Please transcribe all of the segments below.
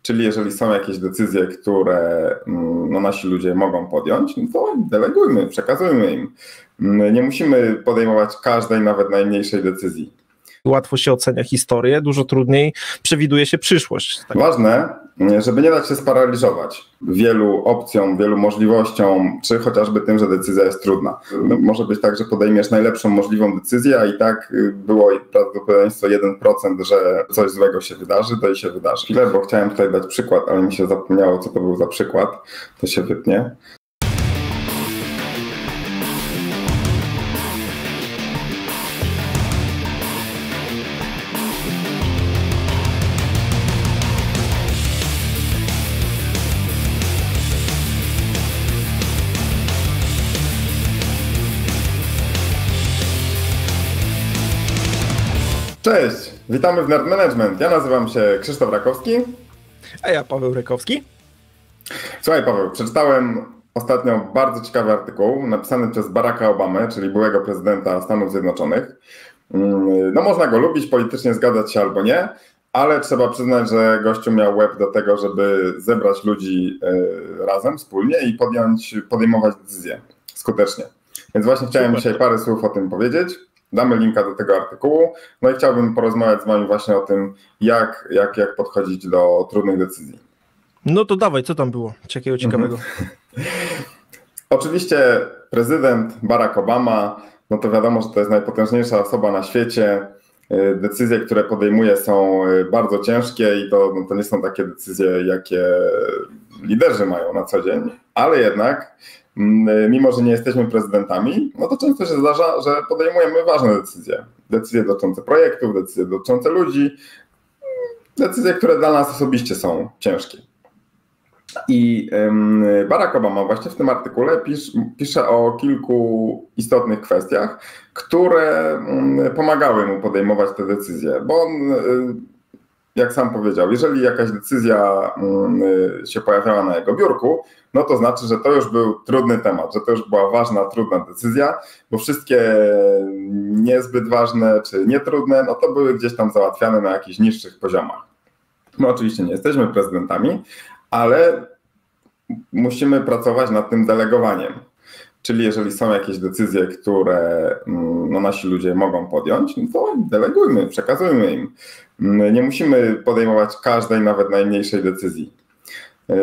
Czyli jeżeli są jakieś decyzje, które nasi ludzie mogą podjąć, no to delegujmy, przekazujmy im. Nie musimy podejmować każdej, nawet najmniejszej decyzji. Łatwo się ocenia historię, dużo trudniej przewiduje się przyszłość. Tak. Ważne, żeby nie dać się sparaliżować wielu opcjom, wielu możliwościom, czy chociażby tym, że decyzja jest trudna. Może być tak, że podejmiesz najlepszą możliwą decyzję, a i tak było prawdopodobieństwo 1%, że coś złego się wydarzy, to i się wydarzy. Chwilę, bo chciałem tutaj dać przykład, ale mi się zapomniało, co to był za przykład. To się wytnie. Cześć, witamy w Nerd Management. Ja nazywam się Krzysztof Rakowski. A ja Paweł Rykowski. Słuchaj Paweł, przeczytałem ostatnio bardzo ciekawy artykuł napisany przez Baracka Obamę, czyli byłego prezydenta Stanów Zjednoczonych. No można go lubić, politycznie zgadzać się albo nie, ale trzeba przyznać, że gościu miał łeb do tego, żeby zebrać ludzi razem, wspólnie i podejmować decyzje skutecznie. Więc właśnie chciałem dzisiaj parę słów o tym powiedzieć. Damy linka do tego artykułu, no i chciałbym porozmawiać z wami właśnie o tym, jak podchodzić do trudnych decyzji. No to dawaj, co tam było ciekawego? Oczywiście prezydent Barack Obama, no to wiadomo, że to jest najpotężniejsza osoba na świecie. Decyzje, które podejmuje, są bardzo ciężkie i to nie są takie decyzje, jakie liderzy mają na co dzień, ale jednak mimo że nie jesteśmy prezydentami, no to często się zdarza, że podejmujemy ważne decyzje. Decyzje dotyczące projektów, decyzje dotyczące ludzi, decyzje, które dla nas osobiście są ciężkie. I Barack Obama właśnie w tym artykule pisze o kilku istotnych kwestiach, które pomagały mu podejmować te decyzje, bo on, jak sam powiedział, jeżeli jakaś decyzja się pojawiała na jego biurku, no to znaczy, że to już był trudny temat, że to już była ważna, trudna decyzja, bo wszystkie niezbyt ważne czy nietrudne, no to były gdzieś tam załatwiane na jakichś niższych poziomach. No oczywiście nie jesteśmy prezydentami, ale musimy pracować nad tym delegowaniem. Czyli jeżeli są jakieś decyzje, które nasi ludzie mogą podjąć, no to delegujmy, przekazujmy im. Nie musimy podejmować każdej, nawet najmniejszej decyzji.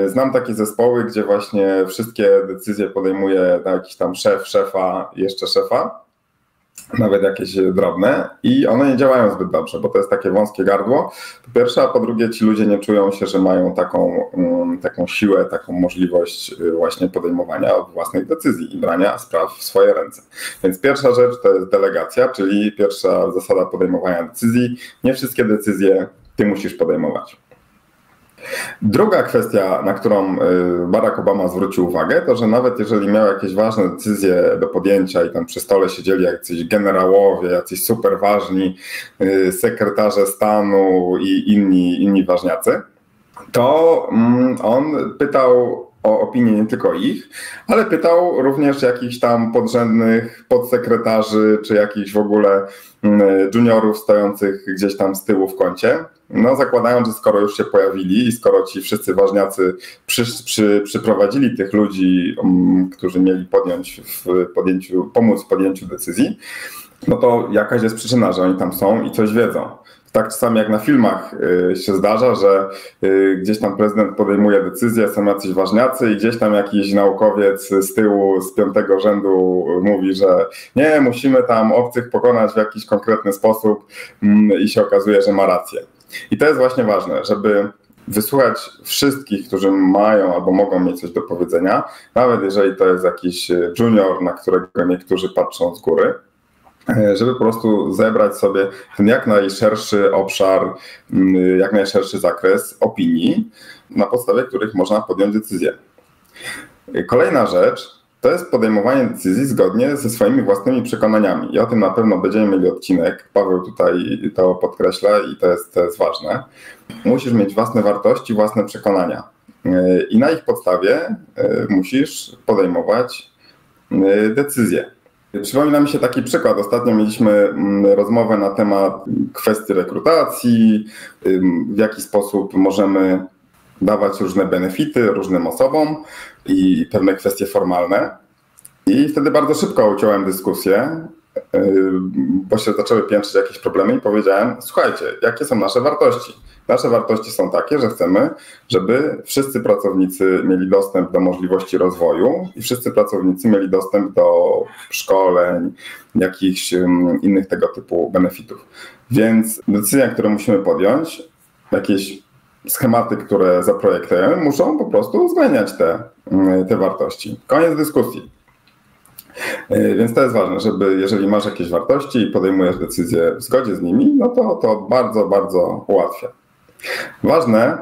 Znam takie zespoły, gdzie właśnie wszystkie decyzje podejmuje jakiś tam szef, szefa, jeszcze szefa, nawet jakieś drobne i one nie działają zbyt dobrze, bo to jest takie wąskie gardło, po pierwsze, a po drugie ci ludzie nie czują się, że mają taką siłę, taką możliwość właśnie podejmowania własnych decyzji i brania spraw w swoje ręce. Więc pierwsza rzecz to jest delegacja, czyli pierwsza zasada podejmowania decyzji. Nie wszystkie decyzje ty musisz podejmować. Druga kwestia, na którą Barack Obama zwrócił uwagę, to że nawet jeżeli miał jakieś ważne decyzje do podjęcia i tam przy stole siedzieli jacyś generałowie, jacyś super ważni sekretarze stanu i inni ważniacy, to on pytał o opinię nie tylko ich, ale pytał również jakichś tam podrzędnych podsekretarzy, czy jakichś w ogóle juniorów stojących gdzieś tam z tyłu w kącie. No zakładając, że skoro już się pojawili i skoro ci wszyscy ważniacy przyprowadzili tych ludzi, którzy mieli pomóc w podjęciu decyzji, no to jakaś jest przyczyna, że oni tam są i coś wiedzą. Tak czasami jak na filmach się zdarza, że gdzieś tam prezydent podejmuje decyzję, są jacyś ważniacy i gdzieś tam jakiś naukowiec z tyłu, z 5. rzędu mówi, że nie, musimy tam obcych pokonać w jakiś konkretny sposób i się okazuje, że ma rację. I to jest właśnie ważne, żeby wysłuchać wszystkich, którzy mają albo mogą mieć coś do powiedzenia, nawet jeżeli to jest jakiś junior, na którego niektórzy patrzą z góry, żeby po prostu zebrać sobie ten jak najszerszy obszar, jak najszerszy zakres opinii, na podstawie których można podjąć decyzję. Kolejna rzecz to jest podejmowanie decyzji zgodnie ze swoimi własnymi przekonaniami. I o tym na pewno będziemy mieli odcinek. Paweł tutaj to podkreśla i to jest ważne. Musisz mieć własne wartości, własne przekonania. I na ich podstawie musisz podejmować decyzje. Przypomina mi się taki przykład. Ostatnio mieliśmy rozmowę na temat kwestii rekrutacji, w jaki sposób możemy dawać różne benefity różnym osobom i pewne kwestie formalne. I wtedy bardzo szybko uciąłem dyskusję, bo się zaczęły piętrzyć jakieś problemy i powiedziałem, słuchajcie, jakie są nasze wartości? Nasze wartości są takie, że chcemy, żeby wszyscy pracownicy mieli dostęp do możliwości rozwoju i wszyscy pracownicy mieli dostęp do szkoleń, jakichś innych tego typu benefitów. Więc decyzja, którą musimy podjąć, jakieś schematy, które zaprojektujemy, muszą po prostu uwzględniać te wartości. Koniec dyskusji. Więc to jest ważne, żeby jeżeli masz jakieś wartości i podejmujesz decyzję w zgodzie z nimi, no to bardzo, bardzo ułatwia. Ważne,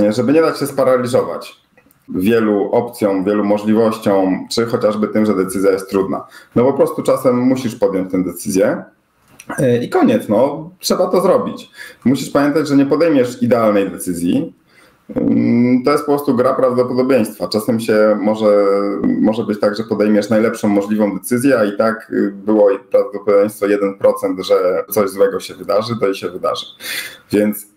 żeby nie dać się sparaliżować wielu opcjom, wielu możliwościom, czy chociażby tym, że decyzja jest trudna. No po prostu czasem musisz podjąć tę decyzję i koniec, no trzeba to zrobić. Musisz pamiętać, że nie podejmiesz idealnej decyzji. To jest po prostu gra prawdopodobieństwa. Czasem się może być tak, że podejmiesz najlepszą możliwą decyzję, a i tak było prawdopodobieństwo 1%, że coś złego się wydarzy, to i się wydarzy. Więc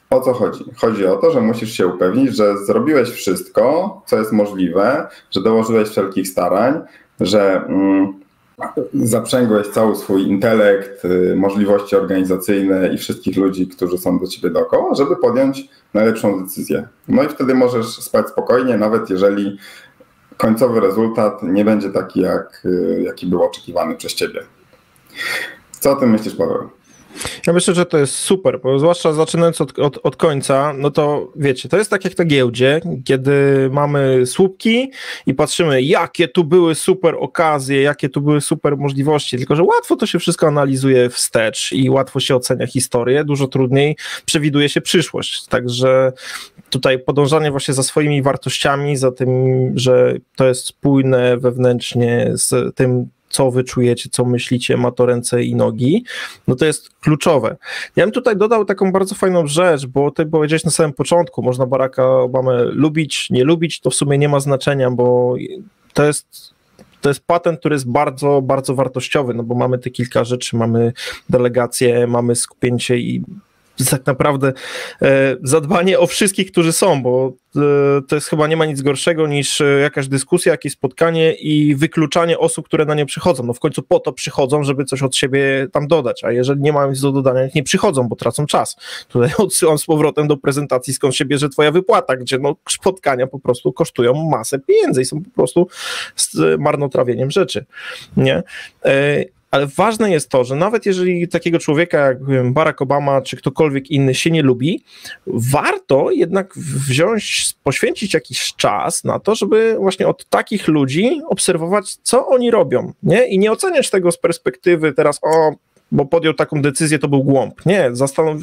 o co chodzi? Chodzi o to, że musisz się upewnić, że zrobiłeś wszystko, co jest możliwe, że dołożyłeś wszelkich starań, że zaprzęgłeś cały swój intelekt, możliwości organizacyjne i wszystkich ludzi, którzy są do ciebie dookoła, żeby podjąć najlepszą decyzję. No i wtedy możesz spać spokojnie, nawet jeżeli końcowy rezultat nie będzie taki, jaki był oczekiwany przez ciebie. Co o tym myślisz, Paweł? Ja myślę, że to jest super, bo zwłaszcza zaczynając od końca, no to wiecie, to jest tak jak na giełdzie, kiedy mamy słupki i patrzymy, jakie tu były super okazje, jakie tu były super możliwości, tylko że łatwo to się wszystko analizuje wstecz i łatwo się ocenia historię, dużo trudniej przewiduje się przyszłość, także tutaj podążanie właśnie za swoimi wartościami, za tym, że to jest spójne wewnętrznie z tym, co wy czujecie, co myślicie, ma to ręce i nogi, no to jest kluczowe. Ja bym tutaj dodał taką bardzo fajną rzecz, bo ty powiedziałeś na samym początku, można Baracka Obamę lubić, nie lubić, to w sumie nie ma znaczenia, bo to jest patent, który jest bardzo, bardzo wartościowy, no bo mamy te kilka rzeczy, mamy delegację, mamy skupięcie i tak naprawdę zadbanie o wszystkich, którzy są, bo to jest chyba nie ma nic gorszego niż jakaś dyskusja, jakieś spotkanie i wykluczanie osób, które na nie przychodzą. No w końcu po to przychodzą, żeby coś od siebie tam dodać, a jeżeli nie mają nic do dodania, nie przychodzą, bo tracą czas. Tutaj odsyłam z powrotem do prezentacji, skąd się bierze twoja wypłata, gdzie no spotkania po prostu kosztują masę pieniędzy i są po prostu marnotrawieniem rzeczy, nie? Ale ważne jest to, że nawet jeżeli takiego człowieka jak Barack Obama czy ktokolwiek inny się nie lubi, warto jednak poświęcić jakiś czas na to, żeby właśnie od takich ludzi obserwować, co oni robią, nie? I nie oceniać tego z perspektywy teraz, bo podjął taką decyzję, to był głąb. Nie,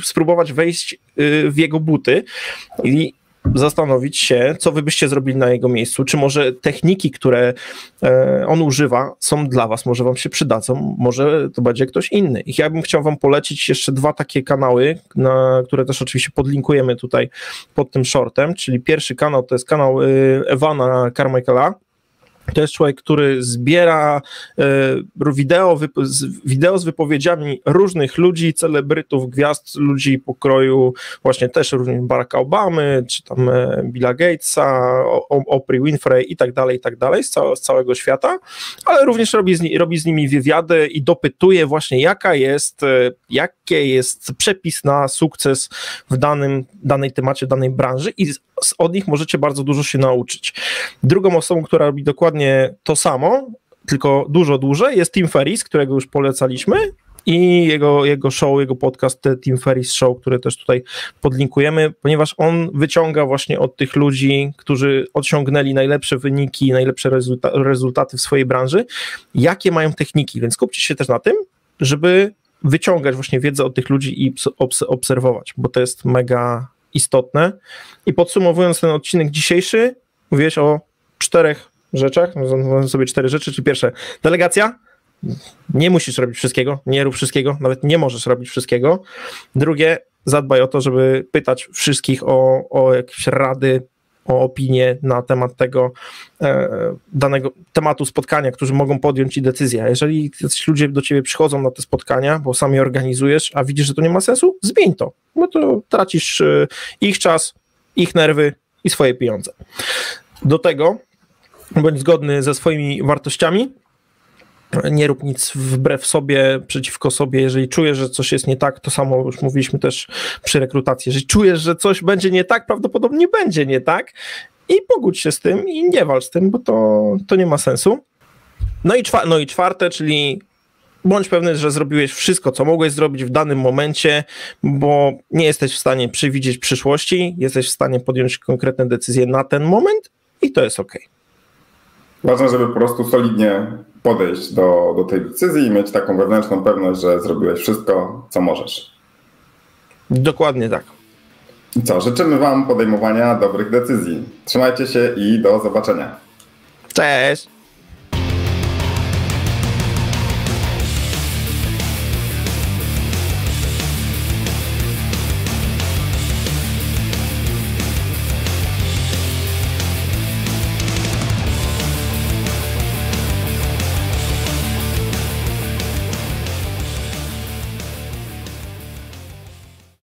spróbować wejść w jego buty i zastanowić się, co wy byście zrobili na jego miejscu, czy może techniki, które on używa, są dla was, może wam się przydadzą, może to będzie ktoś inny. I ja bym chciał wam polecić jeszcze 2 takie kanały, które też oczywiście podlinkujemy tutaj pod tym shortem, czyli pierwszy kanał to jest kanał Evana Carmichaela. To jest człowiek, który zbiera wideo z wypowiedziami różnych ludzi, celebrytów, gwiazd, ludzi pokroju właśnie też również Baracka Obamy, czy tam Billa Gatesa, Oprah Winfrey i tak dalej, z całego świata, ale również robi z nimi wywiady i dopytuje właśnie jaki jest przepis na sukces w danej temacie, danej branży i od nich możecie bardzo dużo się nauczyć. Drugą osobą, która robi dokładnie to samo, tylko dużo dłużej, jest Tim Ferriss, którego już polecaliśmy i jego show, jego podcast Tim Ferriss Show, który też tutaj podlinkujemy, ponieważ on wyciąga właśnie od tych ludzi, którzy osiągnęli najlepsze wyniki, najlepsze rezultaty w swojej branży, jakie mają techniki, więc skupcie się też na tym, żeby wyciągać właśnie wiedzę od tych ludzi i obserwować, bo to jest mega istotne. I podsumowując ten odcinek dzisiejszy, mówiłeś o 4 rzeczach, nazywam sobie 4 rzeczy, czyli pierwsze, delegacja, nie musisz robić wszystkiego, nie rób wszystkiego, nawet nie możesz robić wszystkiego. Drugie, zadbaj o to, żeby pytać wszystkich o jakieś rady, o opinię na temat tego danego tematu spotkania, którzy mogą podjąć i decyzję. A jeżeli jacyś ludzie do ciebie przychodzą na te spotkania, bo sami organizujesz, a widzisz, że to nie ma sensu, zmień to, bo to tracisz ich czas, ich nerwy i swoje pieniądze. Do tego bądź zgodny ze swoimi wartościami, nie rób nic wbrew sobie, przeciwko sobie. Jeżeli czujesz, że coś jest nie tak, to samo już mówiliśmy też przy rekrutacji. Jeżeli czujesz, że coś będzie nie tak, prawdopodobnie będzie nie tak i pogódź się z tym i nie walcz z tym, bo to nie ma sensu. No i czwarte, czyli bądź pewny, że zrobiłeś wszystko, co mogłeś zrobić w danym momencie, bo nie jesteś w stanie przewidzieć przyszłości, jesteś w stanie podjąć konkretne decyzje na ten moment i to jest okej. Ważne, żeby po prostu solidnie podejść do tej decyzji i mieć taką wewnętrzną pewność, że zrobiłeś wszystko, co możesz. Dokładnie tak. I co, życzymy Wam podejmowania dobrych decyzji. Trzymajcie się i do zobaczenia. Cześć!